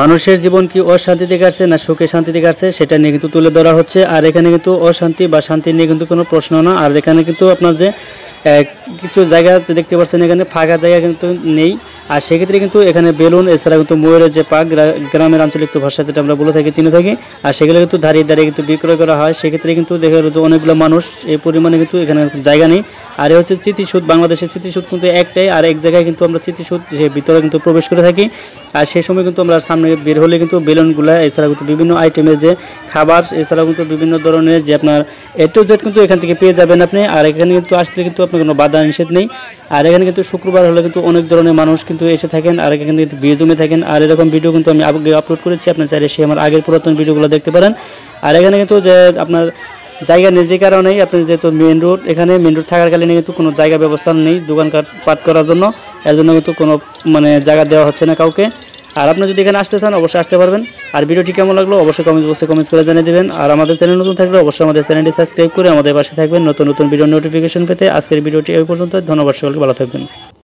মানুষের জীবন কি অশান্তিতে কাটছে না সুখে শান্তিতে কাটছে সেটা নিয়ে কিন্তু তুলে ধরা হচ্ছে। আর এখানে কিন্তু অশান্তি বা শান্তি নিয়ে কিন্তু কোনো প্রশ্ন না। আর এখানে কিন্তু আপনার যে কিছু জায়গা দেখতে পাচ্ছেন এখানে ফাঁকা জায়গা কিন্তু নেই। আর সেক্ষেত্রে কিন্তু এখানে বেলুন এছাড়া কিন্তু ময়ূরের যে পাক গ্রামের আঞ্চলিক ভাষা যেটা আমরা বলে থাকি চিনে থাকি, আর সেগুলো কিন্তু দাঁড়িয়ে দাঁড়িয়ে কিন্তু বিক্রয় করা হয়। সেক্ষেত্রে কিন্তু দেখা গেল যে অনেকগুলো মানুষ এই পরিমাণে কিন্তু এখানে জায়গা নেই। আর এ হচ্ছে স্মৃতিসৌধ, বাংলাদেশের স্মৃতিসৌধ কিন্তু একটাই, আর এক জায়গায় কিন্তু আমরা স্মৃতিসৌধ যে ভিতরে কিন্তু প্রবেশ করে থাকি। আর সেই সময় কিন্তু আমরা সামনে বের হলে কিন্তু বেলুনগুলা এছাড়া কিন্তু বিভিন্ন আইটেমের যে খাবার এছাড়াও কিন্তু বিভিন্ন ধরনের যে আপনার এ টু জেড কিন্তু এখান থেকে পেয়ে যাবেন আপনি। আর এখানে কিন্তু আসলে কিন্তু আপনার কোনো বাধা নিষেধ নেই। আর এখানে কিন্তু শুক্রবার হলে কিন্তু অনেক ধরনের মানুষ কিন্তু এসে থাকেন, আর এখানে কিন্তু ভিড় জমে থাকেন। আর এরকম ভিডিও কিন্তু আমি আগে আপলোড করেছি, আপনি চাইলে সে আমার আগের পুরাতন ভিডিওগুলো দেখতে পারেন। আর এখানে কিন্তু যে আপনার জায়গা নেই যে কারণেই আপনি যেহেতু মেন রোড, এখানে মেন রোড থাকাকালীন কিন্তু কোনো জায়গা ব্যবস্থা নেই দোকান পাট করার জন্য, এর জন্য কিন্তু কোনো জায়গা দেওয়া হচ্ছে না কাউকে। আর আপনি যদি এখানে আসতে চান অবশ্যই আসতে পারবেন। আর ভিডিওটি কেমন লাগলো অবশ্যই কমেন্টস করে জানিয়ে দেবেন। আর আমাদের চ্যানেল নতুন থাকলে অবশ্যই আমাদের চ্যানেলটি সাবস্ক্রাইব করে আমাদের পাশে থাকবেন নতুন নতুন ভিডিও নোটিফিকেশন পেতে। আজকের ভিডিওটি এই পর্যন্ত, ধন্যবাদ, সকলকে ভালো থাকবেন।